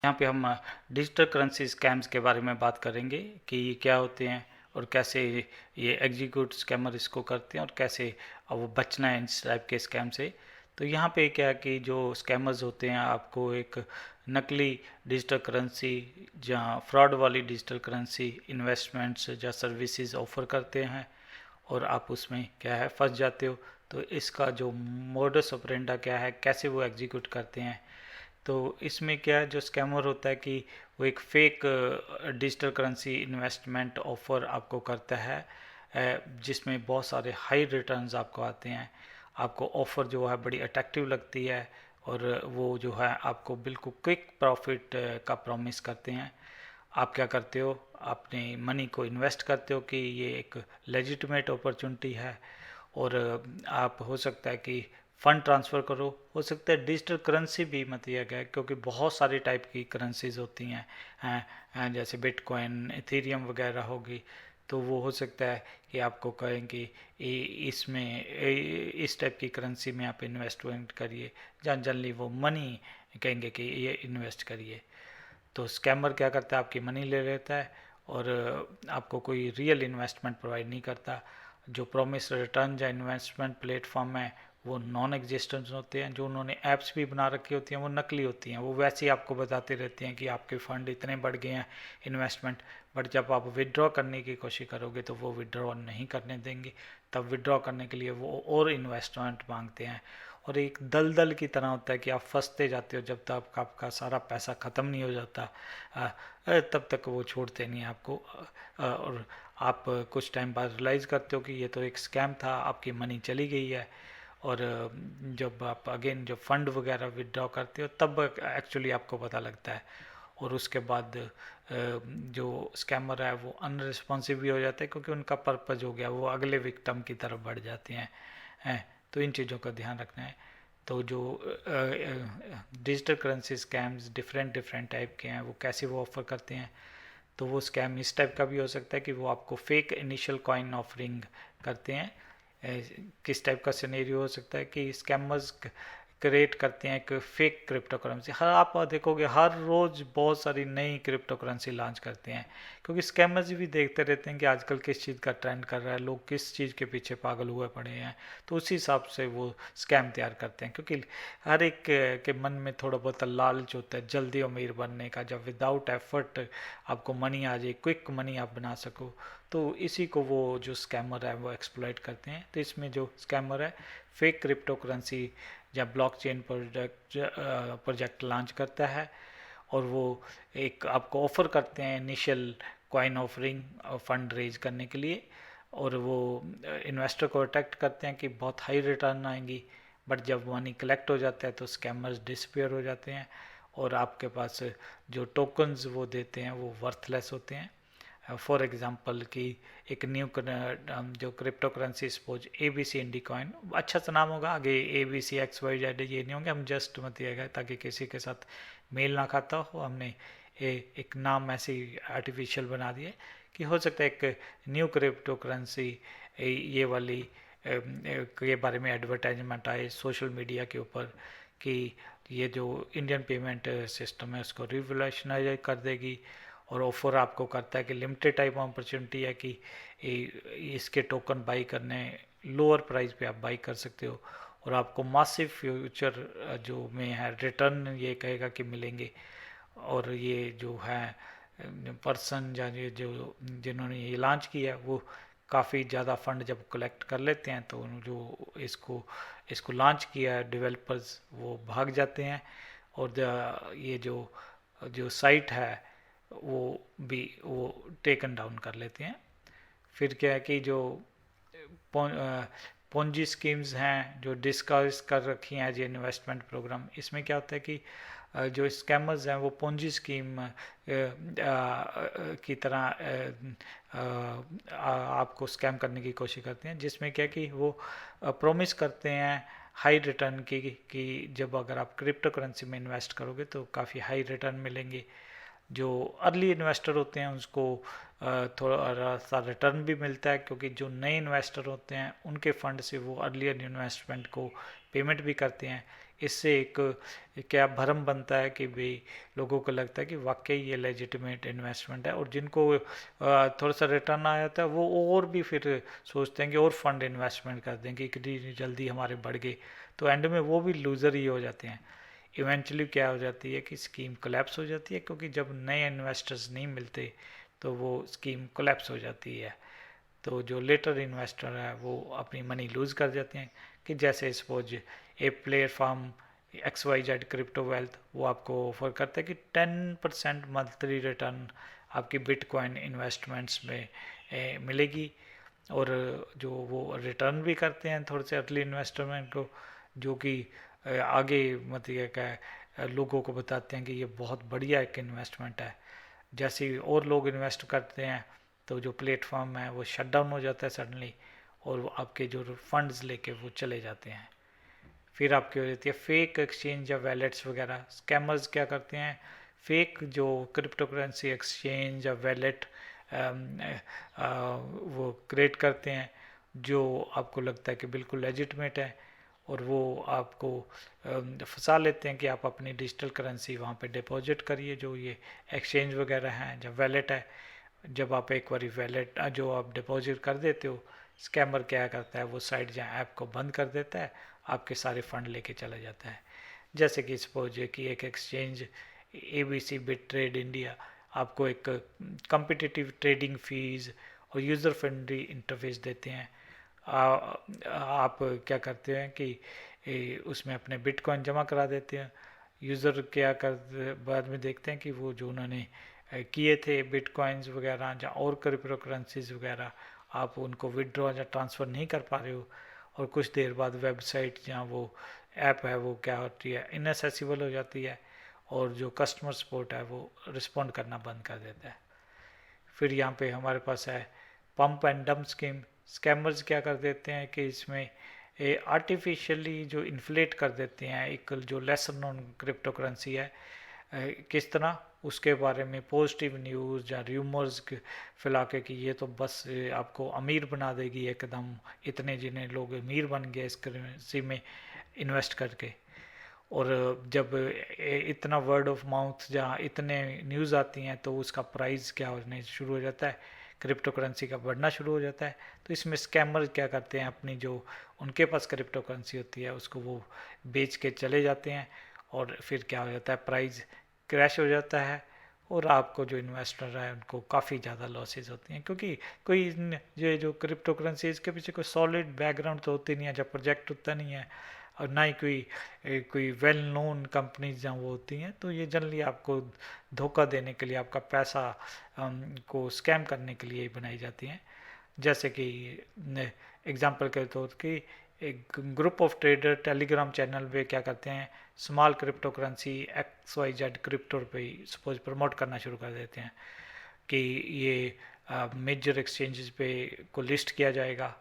यहाँ पे हम डिजिटल करेंसी स्कैम्स के बारे में बात करेंगे कि ये क्या होते हैं और कैसे ये एग्जीक्यूट स्कैमर इसको करते हैं और कैसे वो बचना है इस टाइप के स्कैम से। तो यहाँ पे क्या है कि जो स्कैमर्स होते हैं आपको एक नकली डिजिटल करेंसी, जहाँ फ्रॉड वाली डिजिटल करेंसी इन्वेस्टमेंट्स या सर्विसेज ऑफर करते हैं और आप उसमें क्या है फंस जाते हो। तो इसका जो मोडस ऑपरेंडा क्या है, कैसे वो एग्जीक्यूट करते हैं, तो इसमें क्या है, जो स्कैमर होता है कि वो एक fake digital currency investment offer आपको करता है, जिसमें बहुत सारे हाई रिटर्न्स आपको आते हैं। आपको ऑफ़र जो है बड़ी अट्रैक्टिव लगती है और वो जो है आपको बिल्कुल क्विक प्रॉफिट का प्रॉमिस करते हैं। आप क्या करते हो, अपने मनी को इन्वेस्ट करते हो कि ये एक लेजिटिमेट अपॉर्चुनिटी है और आप हो सकता है कि फ़ंड ट्रांसफ़र करो, हो सकता है डिजिटल करेंसी भी मत दिया गया क्योंकि बहुत सारी टाइप की करेंसीज होती हैं, जैसे बिटकॉइन इथेरियम वगैरह होगी। तो वो हो सकता है कि आपको कहें कि इस टाइप की करेंसी में आप इन्वेस्टमेंट करिए, जहाँ जनरली वो मनी कहेंगे कि ये इन्वेस्ट करिए। तो स्कैमर क्या करता है, आपकी मनी ले लेता है और आपको कोई रियल इन्वेस्टमेंट प्रोवाइड नहीं करता। जो प्रॉमिस रिटर्न या इन्वेस्टमेंट प्लेटफॉर्म है वो नॉन एग्जिस्टेंट होते हैं। जो उन्होंने ऐप्स भी बना रखी होती हैं वो नकली होती हैं, वो वैसे ही आपको बताते रहते हैं कि आपके फ़ंड इतने बढ़ गए हैं इन्वेस्टमेंट, बट जब आप विड्रॉ करने की कोशिश करोगे तो वो विड्रॉ नहीं करने देंगे। तब विड्रॉ करने के लिए वो और इन्वेस्टमेंट मांगते हैं और एक दलदल की तरह होता है कि आप फंसते जाते हो जब तक आपका सारा पैसा ख़त्म नहीं हो जाता। तब तक वो छोड़ते नहीं आपको, और आप कुछ टाइम बाद रियलाइज़ करते हो कि ये तो एक स्कैम था, आपकी मनी चली गई है। और जब आप अगेन जब फंड वगैरह विड्रॉ करते हो तब एक्चुअली आपको पता लगता है। और उसके बाद जो स्कैमर है वो अनरिस्पॉन्सिव भी हो जाता है क्योंकि उनका पर्पज़ हो गया, वो अगले विक्टिम की तरफ बढ़ जाते हैं। तो इन चीज़ों का ध्यान रखना है। तो जो digital currency scams different different type के हैं, वो कैसे वो ऑफ़र करते हैं। तो वो स्कैम इस टाइप का भी हो सकता है कि वो आपको फेक इनिशियल कॉइन ऑफरिंग करते हैं। किस टाइप का सिनेरियो हो सकता है कि स्कैमर्स क्रिएट करते हैं एक फेक क्रिप्टो करेंसी। हर आप देखोगे हर रोज़ बहुत सारी नई क्रिप्टो करेंसी लॉन्च करते हैं क्योंकि स्कैमर्स भी देखते रहते हैं कि आजकल किस चीज़ का ट्रेंड कर रहा है, लोग किस चीज़ के पीछे पागल हुए पड़े हैं। तो उसी हिसाब से वो स्कैम तैयार करते हैं क्योंकि हर एक के मन में थोड़ा बहुत लालच होता है जल्दी अमीर बनने का, जब विदाउट एफर्ट आपको मनी आ जाए, क्विक मनी आप बना सको। तो इसी को वो जो स्कैमर है वो एक्सप्लॉइट करते हैं। तो इसमें जो स्कैमर है फेक क्रिप्टो करेंसी या ब्लॉकचेन प्रोजेक्ट लॉन्च करता है और वो एक आपको ऑफ़र करते हैं initial coin offering fund raise करने के लिए। और वो इन्वेस्टर को अट्रैक्ट करते हैं कि बहुत हाई रिटर्न आएंगी, बट जब मनी कलेक्ट हो जाता है तो स्कैमर्स डिसपेयर हो जाते हैं और आपके पास जो टोकन्स वो देते हैं वो वर्थलेस होते हैं। फॉर एग्जांपल कि एक न्यू जो crypto currency suppose A B C indie coin, अच्छा सा नाम होगा, आगे A B C X Y Z ये नहीं होंगे, हम जस्ट मत दिया गया ताकि किसी के साथ मेल ना खाता हो, हमने एक नाम ऐसे आर्टिफिशियल बना दिए कि हो सकता है एक न्यू क्रिप्टो करेंसी ये वाली के बारे में एडवर्टाइजमेंट आए सोशल मीडिया के ऊपर कि ये जो इंडियन पेमेंट सिस्टम है उसको रिवोल्यूशनाइज कर देगी। और ऑफर आपको करता है कि लिमिटेड टाइम अपॉर्चुनिटी है कि इसके टोकन बाई करने लोअर प्राइस पे आप बाई कर सकते हो और आपको मासिव फ्यूचर जो में है रिटर्न ये कहेगा कि मिलेंगे। और ये जो है पर्सन या ये जो जिन्होंने ये लॉन्च किया है वो काफ़ी ज़्यादा फंड जब कलेक्ट कर लेते हैं तो जो इसको इसको लॉन्च किया है डेवलपर्स वो भाग जाते हैं और ये जो जो साइट है वो भी वो टेकन डाउन कर लेते हैं। फिर क्या है कि जो पोंजी स्कीम्स हैं जो डिस्कस कर रखी हैं एज इन्वेस्टमेंट प्रोग्राम, इसमें क्या होता है कि जो स्कैमर्स हैं वो पोंजी स्कीम की तरह आपको स्कैम करने की कोशिश करते हैं, जिसमें क्या कि वो प्रॉमिस करते हैं हाई रिटर्न की कि जब अगर आप क्रिप्टो करेंसी में इन्वेस्ट करोगे तो काफ़ी हाई रिटर्न मिलेंगे। जो अर्ली इन्वेस्टर होते हैं उसको थोड़ा सा रिटर्न भी मिलता है क्योंकि जो नए इन्वेस्टर होते हैं उनके फंड से वो अर्लियर इन्वेस्टमेंट को पेमेंट भी करते हैं इससे एक क्या भ्रम बनता है कि भाई लोगों को लगता है कि वाकई ये लेजिटिमेट इन्वेस्टमेंट है, और जिनको थोड़ा सा रिटर्न आ जाता है वो और भी फिर सोचते हैं कि और फंड इन्वेस्टमेंट कर दें कि कितनी जल्दी हमारे बढ़ गए, तो एंड में वो भी लूज़र ही हो जाते हैं। इवेंचुअली क्या हो जाती है कि स्कीम कोलैप्स हो जाती है, क्योंकि जब नए इन्वेस्टर्स नहीं मिलते तो वो स्कीम कोलैप्स हो जाती है। तो जो लेटर इन्वेस्टर है वो अपनी मनी लूज़ कर जाते हैं, कि जैसे suppose a platform XYZ crypto wealth, वो आपको ऑफर करता है कि 10% मंथली रिटर्न आपकी बिटकॉइन इन्वेस्टमेंट्स में मिलेगी। और जो वो रिटर्न भी करते हैं थोड़े से अर्ली इन्वेस्टमेंट को, जो कि आगे मतलब क्या है, लोगों को बताते हैं कि ये बहुत बढ़िया एक इन्वेस्टमेंट है। जैसे ही और लोग इन्वेस्ट करते हैं तो जो प्लेटफॉर्म है वो शट डाउन हो जाता है सडनली, और वो आपके जो फंड्स लेके वो चले जाते हैं। फिर आपकी हो जाती है फेक एक्सचेंज या वैलेट्स वगैरह। स्कैमर्स क्या करते हैं, फेक जो क्रिप्टो करेंसी एक्सचेंज या वैलेट वो क्रिएट करते हैं, जो आपको लगता है कि बिल्कुल लेजिटमेट है, और वो आपको फंसा लेते हैं कि आप अपनी डिजिटल करेंसी वहाँ पे डिपॉजिट करिए। जो ये एक्सचेंज वगैरह हैं, जब वैलेट है, जब आप एक बार वैलेट जो आप डिपॉजिट कर देते हो, स्कैमर क्या करता है वो साइट या ऐप को बंद कर देता है, आपके सारे फंड लेके चला जाता है। जैसे कि सपोज कि एक exchange ABC bit trade India आपको एक कम्पिटिटिव ट्रेडिंग फीस और यूज़र फ्रेंडली इंटरफेस देते हैं। आप क्या करते हैं कि उसमें अपने बिटकॉइन जमा करा देते हैं। यूज़र क्या कर बाद में देखते हैं कि वो जो उन्होंने किए थे बिटकॉइंस वगैरह या और क्रिप्टो करेंसीज वगैरह, आप उनको विड्रॉ या ट्रांसफ़र नहीं कर पा रहे हो, और कुछ देर बाद वेबसाइट या वो ऐप है वो क्या होती है, इनएसेसिबल हो जाती है, और जो कस्टमर सपोर्ट है वो रिस्पॉन्ड करना बंद कर देता है। फिर यहाँ पे हमारे पास है pump and dump scheme. Scammers क्या कर देते हैं कि इसमें आर्टिफिशियली जो इन्फ्लेट कर देते हैं एक जो लेसर नोन क्रिप्टो करेंसी है, किस तरह उसके बारे में पॉजिटिव न्यूज़ या र्यूमर्स फैला के कि ये तो बस आपको अमीर बना देगी एकदम, इतने जिन्हें लोग अमीर बन गए इस करेंसी में इन्वेस्ट करके। और जब इतना वर्ड ऑफ माउथ जहाँ इतने न्यूज़ आती हैं तो उसका प्राइस क्या होने शुरू हो जाता है, क्रिप्टो करेंसी का बढ़ना शुरू हो जाता है। तो इसमें स्कैमर क्या करते हैं, अपनी जो उनके पास क्रिप्टो करेंसी होती है उसको वो बेच के चले जाते हैं, और फिर क्या हो जाता है, प्राइस क्रैश हो जाता है, और आपको जो इन्वेस्टर है उनको काफ़ी ज़्यादा लॉसेज होती हैं, क्योंकि कोई ये जो क्रिप्टो करेंसी इसके पीछे कोई सॉलिड बैकग्राउंड तो होती नहीं है, जब प्रोजेक्ट होता नहीं है, और ना ही कोई वेल नोन कंपनीज जहाँ वो होती हैं, तो ये जनरली आपको धोखा देने के लिए, आपका पैसा को स्कैम करने के लिए ही बनाई जाती हैं। जैसे कि एग्जांपल के तौर कि एक group of trader Telegram channel पे क्या करते हैं, small crypto currency XYZ crypto पे सपोज प्रमोट करना शुरू कर देते हैं कि ये मेजर एक्सचेंजेस पे को लिस्ट किया जाएगा,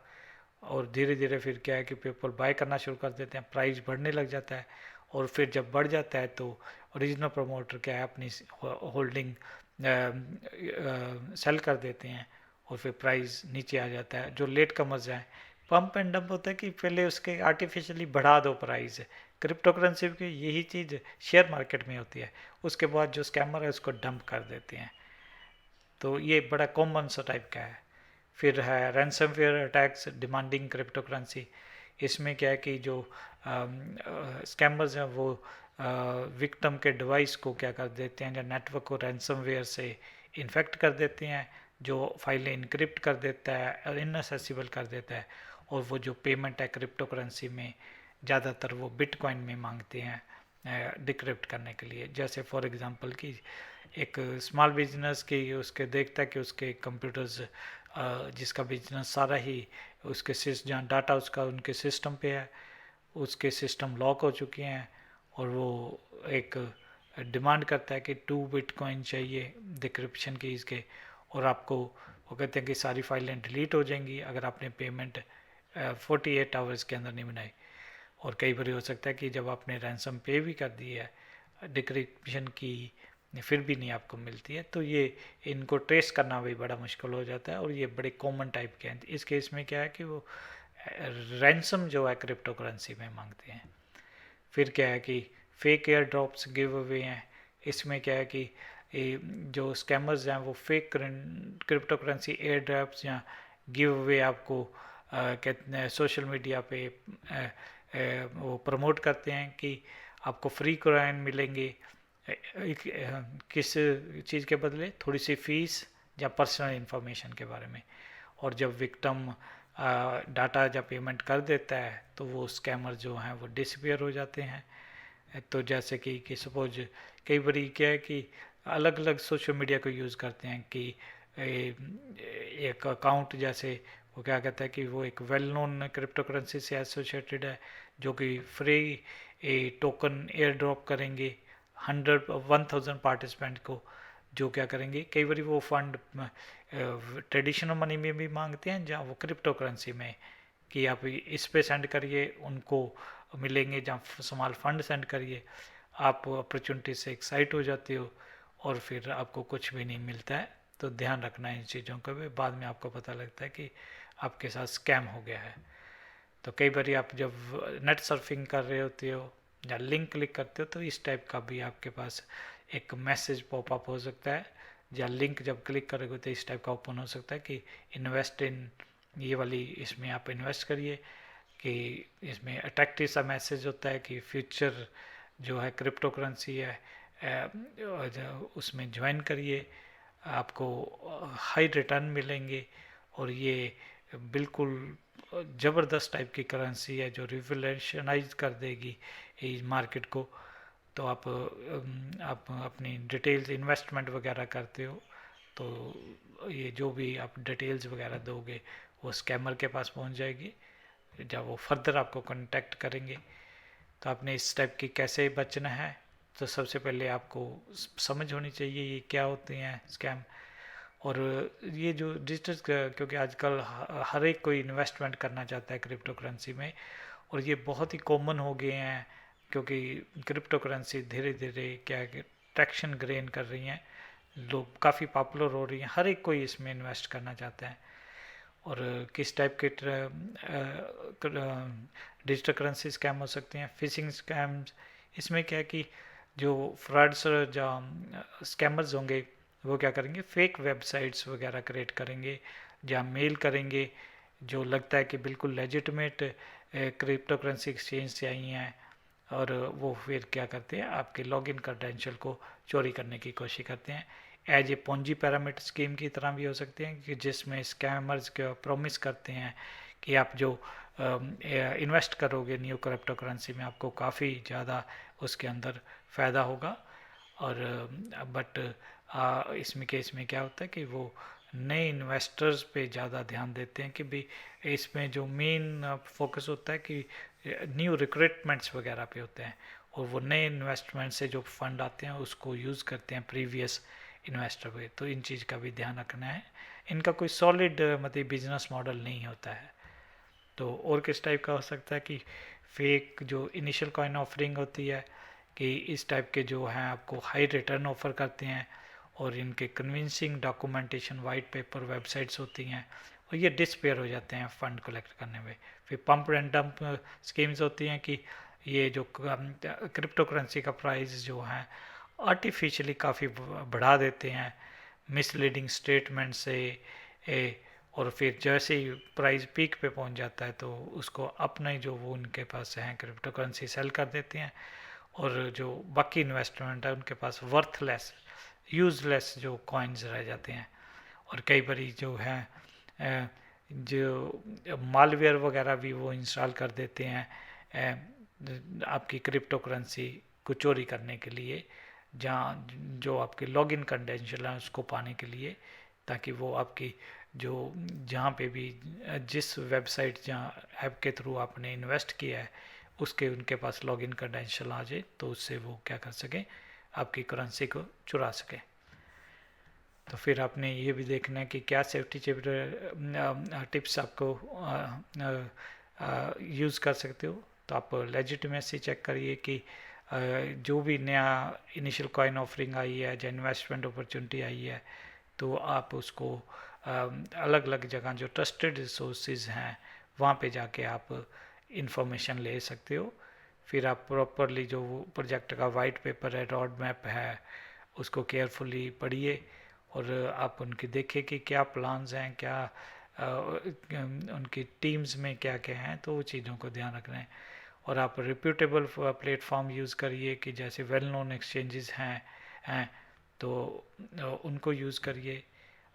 और धीरे धीरे फिर क्या है कि पीपल बाय करना शुरू कर देते हैं, प्राइस बढ़ने लग जाता है, और फिर जब बढ़ जाता है तो ओरिजिनल प्रमोटर क्या है अपनी होल्डिंग सेल कर देते हैं, और फिर प्राइस नीचे आ जाता है। जो लेट कमर्स हैं, पंप एंड डंप होता है कि पहले उसके आर्टिफिशियली बढ़ा दो प्राइस। क्रिप्टो करेंसी की यही चीज़ शेयर मार्केट में होती है, उसके बाद जो स्कैमर है उसको डंप कर देते हैं। तो ये बड़ा कॉमन सा टाइप का है। फिर है ransomware attacks demanding crypto currency. इसमें क्या है कि जो स्कैमर्स हैं वो विक्टिम के डिवाइस को क्या कर देते हैं, या नेटवर्क को रैंसमवेयर से इन्फेक्ट कर देते हैं, जो फाइलें इनक्रिप्ट कर देता है और इनएसेसिबल कर देता है, और वो जो पेमेंट है क्रिप्टो करेंसी में ज़्यादातर वो बिटकॉइन में मांगते हैं डिक्रिप्ट करने के लिए। जैसे फॉर एग्जांपल कि एक स्मॉल बिजनेस की उसके देखता है कि उसके कंप्यूटर्स जिसका बिजनेस सारा ही उसके जहाँ डाटा उसका उनके सिस्टम पे है, उसके सिस्टम लॉक हो चुके हैं, और वो एक डिमांड करता है कि 2 बिटकॉइन चाहिए डिक्रिप्शन की इसके, और आपको वो कहते हैं कि सारी फाइलें डिलीट हो जाएंगी अगर आपने पेमेंट 48 आवर्स के अंदर नहीं बनाई। और कई बार हो सकता है कि जब आपने रैंसम पे भी कर दी है डिक्रिप्शन की, फिर भी नहीं आपको मिलती है, तो ये इनको ट्रेस करना भी बड़ा मुश्किल हो जाता है, और ये बड़े कॉमन टाइप के हैं। इस केस में क्या है कि वो रैंसम जो है क्रिप्टो करेंसी में मांगते हैं। फिर क्या है कि fake air drops give away हैं। इसमें क्या है कि जो स्कैमर्स हैं वो fake crypto currency air drops या गिव अवे आपको कहते हैं सोशल मीडिया पे वो प्रमोट करते हैं कि आपको फ्री कॉइन मिलेंगे किस चीज़ के बदले, थोड़ी सी फीस या पर्सनल इन्फॉर्मेशन के बारे में। और जब विक्टिम डाटा जब पेमेंट कर देता है तो वो स्कैमर जो हैं वो डिसपियर हो जाते हैं। तो जैसे कि सपोज कई बार क्या है कि अलग अलग सोशल मीडिया को यूज़ करते हैं कि एक अकाउंट जैसे वो क्या कहता है कि वो एक वेल नोन क्रिप्टो करेंसी से एसोसिएटेड है जो कि फ्री टोकन एयर ड्रॉप करेंगे 1000 पार्टिसिपेंट को, जो क्या करेंगे कई बार वो फंड ट्रेडिशनल मनी में भी मांगते हैं जहाँ वो क्रिप्टो करेंसी में कि आप इस पे सेंड करिए उनको मिलेंगे, जहाँ स्मॉल फंड सेंड करिए आप अपॉर्चुनिटी से एक्साइट हो जाते हो और फिर आपको कुछ भी नहीं मिलता है। तो ध्यान रखना है इन चीज़ों का भी, बाद में आपको पता लगता है कि आपके साथ स्कैम हो गया है। तो कई बार आप जब नेट सर्फिंग कर रहे होते हो या लिंक क्लिक करते हो तो इस टाइप का भी आपके पास एक मैसेज पॉपअप हो सकता है, या लिंक जब क्लिक करोगे तो इस टाइप का ओपन हो सकता है कि इन्वेस्ट इन ये वाली, इसमें आप इन्वेस्ट करिए, कि इसमें अट्रैक्टिव सा मैसेज होता है कि फ्यूचर जो है क्रिप्टो करेंसी है उसमें ज्वाइन करिए, आपको हाई रिटर्न मिलेंगे और ये बिल्कुल ज़बरदस्त टाइप की करेंसी है जो रिवोल्यूशनाइज कर देगी इस मार्केट को। तो आप अपनी डिटेल्स इन्वेस्टमेंट वगैरह करते हो तो ये जो भी आप डिटेल्स वगैरह दोगे वो स्कैमर के पास पहुंच जाएगी, जब वो फर्दर आपको कांटेक्ट करेंगे। तो आपने इस टाइप की कैसे बचना है, तो सबसे पहले आपको समझ होनी चाहिए ये क्या होते हैं स्कैम। और ये जो डिजिटल, क्योंकि आजकल हर एक कोई इन्वेस्टमेंट करना चाहता है क्रिप्टो करेंसी में और ये बहुत ही कॉमन हो गए हैं, क्योंकि क्रिप्टो करेंसी धीरे धीरे क्या है ट्रैक्शन गेन कर रही हैं, लोग काफ़ी पॉपुलर हो रही हैं, हर एक कोई इसमें इन्वेस्ट करना चाहता है। और किस टाइप के डिजिटल करेंसी स्कैम हो सकते हैं, फिशिंग स्कैम्स। इसमें क्या है कि जो फ्रॉड्स जो स्कैमर्स होंगे वो क्या करेंगे फेक वेबसाइट्स वगैरह क्रिएट करेंगे या मेल करेंगे जो लगता है कि बिल्कुल लेजिटिमेट क्रिप्टो करेंसी एक्सचेंज से आई हैं, और वो फिर क्या करते हैं आपके लॉगिन क्रेडेंशियल को चोरी करने की कोशिश करते हैं। As a Ponzi pyramid scheme की तरह भी हो सकते हैं कि जिसमें स्कैमर्स को प्रॉमिस करते हैं कि आप जो इन्वेस्ट करोगे न्यू क्रिप्टो करेंसी में आपको काफ़ी ज़्यादा उसके अंदर फ़ायदा होगा। और बट इसमें केस में क्या होता है कि वो नए इन्वेस्टर्स पे ज़्यादा ध्यान देते हैं कि भाई इसमें जो मेन फोकस होता है कि न्यू रिक्रूटमेंट्स वगैरह पे होते हैं, और वो नए इन्वेस्टमेंट से जो फंड आते हैं उसको यूज़ करते हैं प्रीवियस इन्वेस्टर पे। तो इन चीज़ का भी ध्यान रखना है, इनका कोई सॉलिड मतलब बिजनेस मॉडल नहीं होता है। तो और किस टाइप का हो सकता है कि फेक जो इनिशियल कॉइन ऑफरिंग होती है कि इस टाइप के जो हैं आपको हाई रिटर्न ऑफर करते हैं, और इनके convincing documentation white paper websites होती हैं और ये डिसपेयर हो जाते हैं फ़ंड कलेक्ट करने में। फिर पंप एंड डंप स्कीम्स होती हैं कि ये जो क्रिप्टो करेंसी का प्राइस जो है आर्टिफिशियली काफ़ी बढ़ा देते हैं मिसलीडिंग स्टेटमेंट से और फिर जैसे ही प्राइस पीक पे पहुंच जाता है तो उसको अपना ही जो वो उनके पास है क्रिप्टो करेंसी सेल कर देते हैं, और जो बाकी इन्वेस्टमेंट है उनके पास वर्थलेस यूज़लेस जो कॉइन्स रह जाते हैं। और कई बारी जो है जो मालवेयर वगैरह भी वो इंस्टॉल कर देते हैं आपकी क्रिप्टो करेंसी को चोरी करने के लिए, जहाँ जो आपके लॉगिन क्रेडेंशियल हैं उसको पाने के लिए, ताकि वो आपकी जो जहाँ पे भी जिस वेबसाइट जहाँ ऐप के थ्रू आपने इन्वेस्ट किया है उसके उनके पास लॉगिन क्रेडेंशियल आ जाए तो उससे वो क्या कर सकें आपकी करेंसी को चुरा सकें। तो फिर आपने ये भी देखना है कि क्या सेफ्टी टिप्स आपको यूज़ कर सकते हो। तो आप लेजिटिमेसी चेक करिए कि जो भी नया इनिशियल कॉइन ऑफरिंग आई है या इन्वेस्टमेंट अपॉर्चुनिटी आई है तो आप उसको अलग अलग जगह जो ट्रस्टेड रिसोर्सेज हैं वहाँ पे जाके आप इंफॉर्मेशन ले सकते हो। फिर आप प्रॉपरली जो प्रोजेक्ट का वाइट पेपर है, रोड मैप है, उसको केयरफुली पढ़िए और आप उनकी देखें कि क्या प्लान्स हैं, क्या उनकी टीम्स में क्या क्या हैं, तो वो चीज़ों को ध्यान रखना है। और आप रिप्यूटेबल प्लेटफॉर्म यूज़ करिए कि जैसे वेल नोन एक्सचेंजेस हैं तो उनको यूज़ करिए।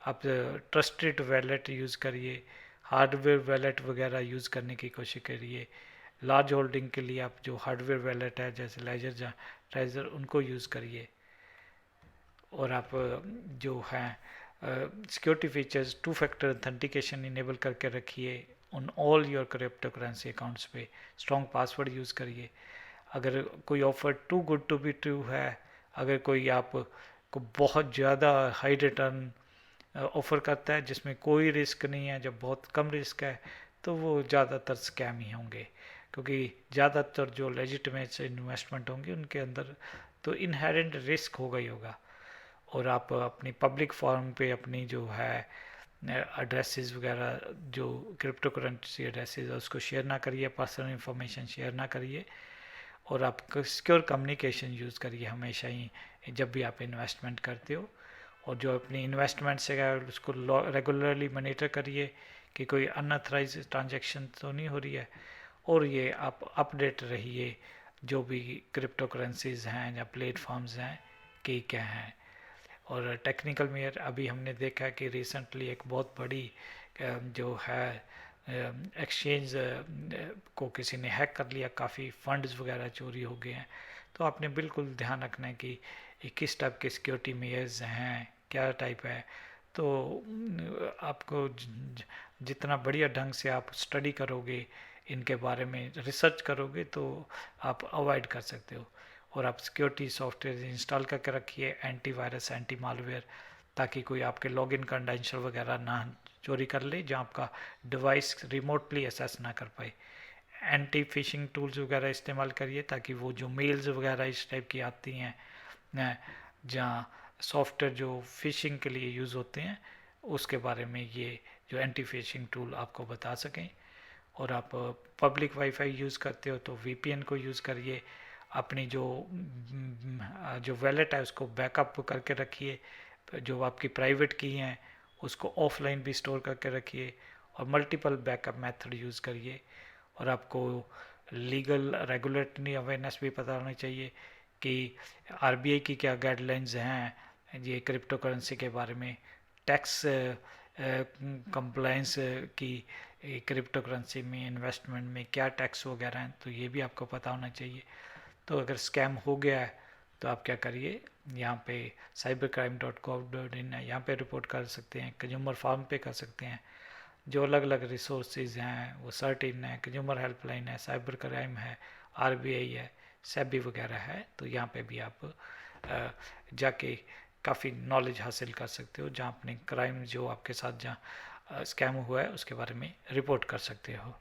आप ट्रस्टेड वैलेट यूज़ करिए, हार्डवेयर वैलेट वगैरह यूज़ करने की कोशिश करिए। लार्ज होल्डिंग के लिए आप जो हार्डवेयर वैलेट है जैसे लेजर ट्रेजर उनको यूज़ करिए। और आप जो हैं security features, two factor authentication enable करके रखिए on all your crypto currency accounts पे। स्ट्रॉन्ग पासवर्ड यूज़ करिए। अगर कोई offer too good to be true है, अगर कोई आपको बहुत ज़्यादा हाई रिटर्न ऑफ़र करता है जिसमें कोई रिस्क नहीं है, जब बहुत कम रिस्क है, तो वो ज़्यादातर स्कैम ही होंगे। क्योंकि ज़्यादातर जो लेजिटिमेट इन्वेस्टमेंट होंगे उनके अंदर तो इनहेरेंट रिस्क होगा ही होगा। और आप अपनी पब्लिक फॉर्म पे अपनी जो है एड्रेसेस वगैरह, जो क्रिप्टो करेंसी एड्रेसेस है, उसको शेयर ना करिए, पर्सनल इंफॉर्मेशन शेयर ना करिए। और आप सिक्योर कम्युनिकेशन यूज़ करिए हमेशा ही जब भी आप इन्वेस्टमेंट करते हो। और जो अपनी इन्वेस्टमेंट से है उसको रेगुलरली मॉनिटर करिए कि कोई अनऑथराइज ट्रांजैक्शन तो नहीं हो रही है। और ये आप अपडेट रहिए जो भी क्रिप्टो करेंसीज हैं या प्लेटफॉर्म्स हैं कि क्या हैं। और टेक्निकल में अभी हमने देखा कि रिसेंटली एक बहुत बड़ी जो है एक्सचेंज को किसी ने हैक कर लिया, काफ़ी फंड्स वगैरह चोरी हो गए हैं। तो आपने बिल्कुल ध्यान रखना है कि किस टाइप के सिक्योरिटी मेयर्स हैं, क्या टाइप है। तो आपको जितना बढ़िया ढंग से आप स्टडी करोगे, इनके बारे में रिसर्च करोगे, तो आप अवॉइड कर सकते हो। और आप सिक्योरिटी सॉफ्टवेयर इंस्टॉल करके रखिए, एंटीवायरस, एंटी मालवेयर, ताकि कोई आपके लॉगिन क्रेडेंशियल वगैरह ना चोरी कर ले, जहाँ आपका डिवाइस रिमोटली एसेस ना कर पाए। एंटी फिशिंग टूल्स वगैरह इस्तेमाल करिए ताकि वो जो मेल्स वगैरह इस टाइप की आती हैं जहाँ सॉफ्टवेयर जो फिशिंग के लिए यूज़ होते हैं, उसके बारे में ये जो एंटी फिशिंग टूल आपको बता सकें। और आप पब्लिक वाईफाई यूज़ करते हो तो वीपीएन को यूज़ करिए। अपनी जो वैलेट है उसको बैकअप करके रखिए। जो आपकी प्राइवेट की हैं उसको ऑफलाइन भी स्टोर करके रखिए। और मल्टीपल बैकअप मेथड यूज़ करिए। और आपको लीगल रेगुलेटरी अवेयरनेस भी पता होनी चाहिए कि आरबीआई की क्या गाइडलाइंस हैं ये क्रिप्टो करेंसी के बारे में, टैक्स कंप्लाइंस की क्रिप्टो करेंसी में इन्वेस्टमेंट में क्या टैक्स वगैरह हैं, तो ये भी आपको पता होना चाहिए। तो अगर स्कैम हो गया है तो आप क्या करिए, यहाँ पे cybercrime.gov.in है, यहाँ पे रिपोर्ट कर सकते हैं, कंज्यूमर फार्म पे कर सकते हैं। जो अलग अलग रिसोर्सेज हैं वो सर्टिन है, कंज्यूमर हेल्पलाइन है, साइबर क्राइम है, आरबीआई है, सेबी वगैरह है। तो यहाँ पे भी आप जाके काफ़ी नॉलेज हासिल कर सकते हो, जहाँ अपने क्राइम जो आपके साथ जहाँ स्कैम हुआ है उसके बारे में रिपोर्ट कर सकते हो।